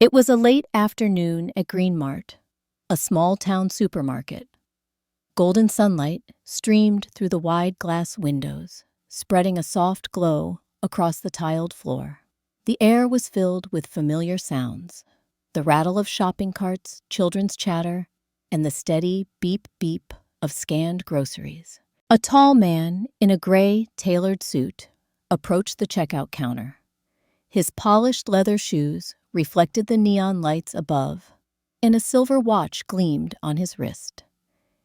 It was a late afternoon at Green Mart, a small-town supermarket. Golden sunlight streamed through the wide glass windows, spreading a soft glow across the tiled floor. The air was filled with familiar sounds, the rattle of shopping carts, children's chatter, and the steady beep-beep of scanned groceries. A tall man in a gray, tailored suit approached the checkout counter. His polished leather shoes reflected the neon lights above, and a silver watch gleamed on his wrist.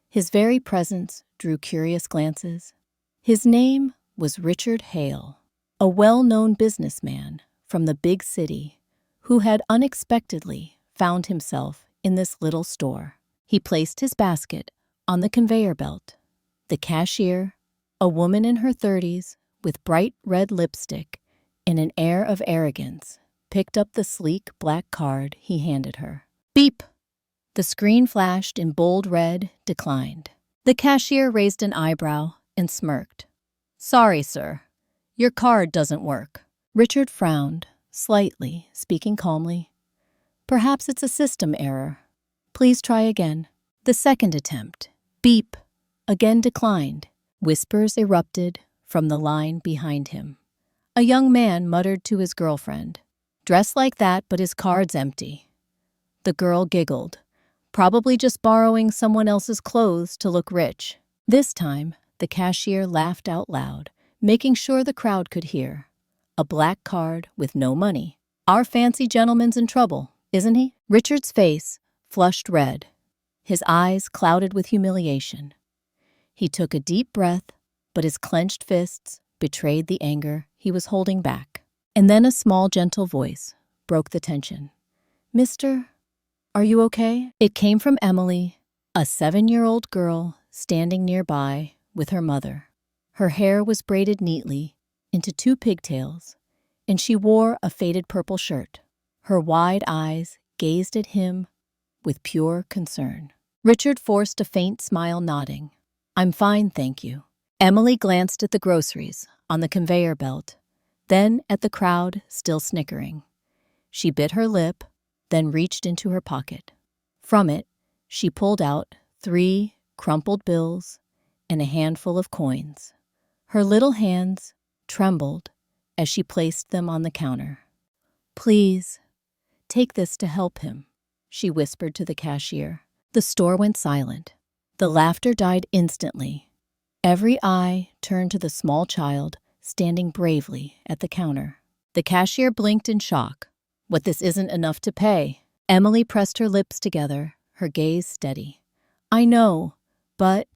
His very presence drew curious glances. His name was Richard Hale, a well-known businessman from the big city who had unexpectedly found himself in this little store. He placed his basket on the conveyor belt. The cashier, a woman in her 30s with bright red lipstick and an air of arrogance, picked up the sleek black card he handed her. Beep! The screen flashed in bold red, declined. The cashier raised an eyebrow and smirked. "Sorry, sir. Your card doesn't work." Richard frowned, slightly, speaking calmly. "Perhaps it's a system error. Please try again." The second attempt, beep, again declined. Whispers erupted from the line behind him. A young man muttered to his girlfriend, "Dressed like that, but his card's empty." The girl giggled, probably just borrowing someone else's clothes to look rich. This time, the cashier laughed out loud, making sure the crowd could hear. "A black card with no money. Our fancy gentleman's in trouble, isn't he?" Richard's face flushed red, his eyes clouded with humiliation. He took a deep breath, but his clenched fists betrayed the anger he was holding back. And then a small, gentle voice broke the tension. "Mister, are you okay?" It came from Emily, a 7-year-old girl standing nearby with her mother. Her hair was braided neatly into 2 pigtails, and she wore a faded purple shirt. Her wide eyes gazed at him with pure concern. Richard forced a faint smile, nodding. "I'm fine, thank you." Emily glanced at the groceries on the conveyor belt, then at the crowd still snickering. She bit her lip, then reached into her pocket. From it, she pulled out 3 crumpled bills and a handful of coins. Her little hands trembled as she placed them on the counter. "Please, take this to help him," she whispered to the cashier. The store went silent. The laughter died instantly. Every eye turned to the small child standing bravely at the counter. The cashier blinked in shock. "What, this isn't enough to pay?" Emily pressed her lips together, her gaze steady. "I know, but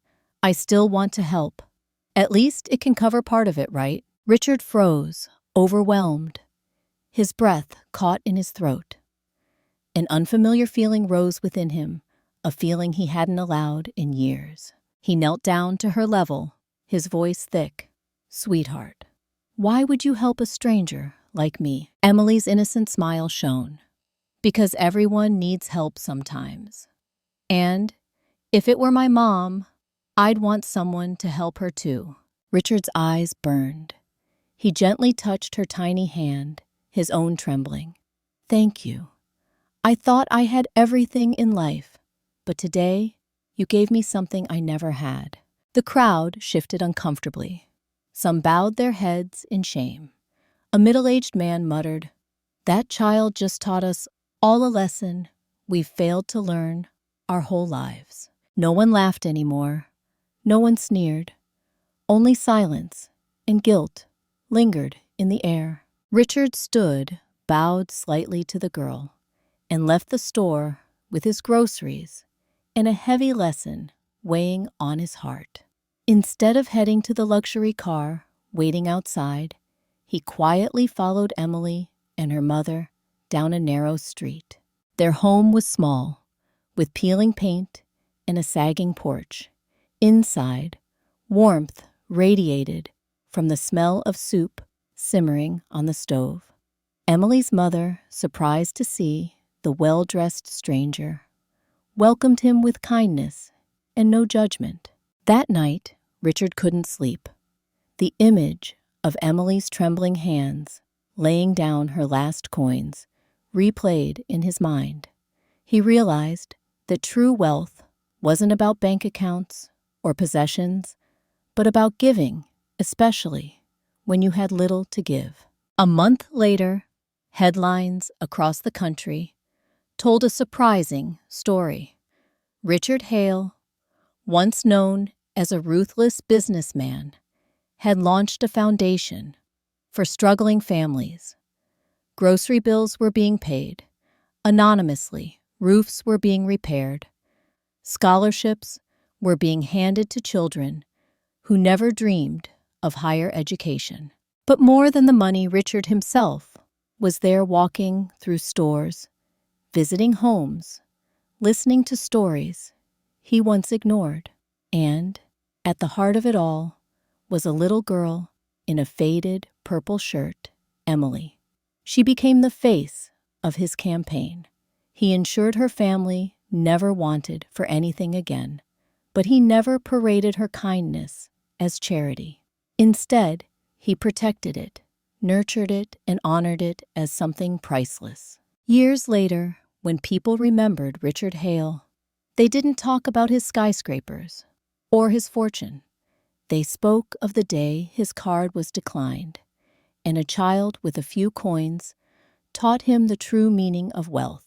I still want to help. At least it can cover part of it, right?" Richard froze, overwhelmed. His breath caught in his throat. An unfamiliar feeling rose within him, a feeling he hadn't allowed in years. He knelt down to her level, his voice thick. "Sweetheart, why would you help a stranger like me?" Emily's innocent smile shone. "Because everyone needs help sometimes. And if it were my mom, I'd want someone to help her too." Richard's eyes burned. He gently touched her tiny hand, his own trembling. "Thank you. I thought I had everything in life, but today you gave me something I never had." The crowd shifted uncomfortably. Some bowed their heads in shame. A middle-aged man muttered, "That child just taught us all a lesson we've failed to learn our whole lives." No one laughed anymore. No one sneered. Only silence and guilt lingered in the air. Richard stood, bowed slightly to the girl, and left the store with his groceries and a heavy lesson weighing on his heart. Instead of heading to the luxury car waiting outside, he quietly followed Emily and her mother down a narrow street. Their home was small, with peeling paint and a sagging porch. Inside, warmth radiated from the smell of soup simmering on the stove. Emily's mother, surprised to see the well-dressed stranger, welcomed him with kindness and no judgment. That night, Richard couldn't sleep. The image of Emily's trembling hands laying down her last coins replayed in his mind. He realized that true wealth wasn't about bank accounts or possessions, but about giving, especially when you had little to give. A month later, headlines across the country told a surprising story. Richard Hale, once known as a ruthless businessman, had launched a foundation for struggling families. Grocery bills were being paid anonymously, roofs were being repaired, scholarships were being handed to children who never dreamed of higher education. But more than the money, Richard himself was there, walking through stores, visiting homes, listening to stories he once ignored. And at the heart of it all was a little girl in a faded purple shirt, Emily. She became the face of his campaign. He ensured her family never wanted for anything again, but he never paraded her kindness as charity. Instead, he protected it, nurtured it, and honored it as something priceless. Years later, when people remembered Richard Hale, they didn't talk about his skyscrapers or his fortune. They spoke of the day his card was declined, and a child with a few coins taught him the true meaning of wealth.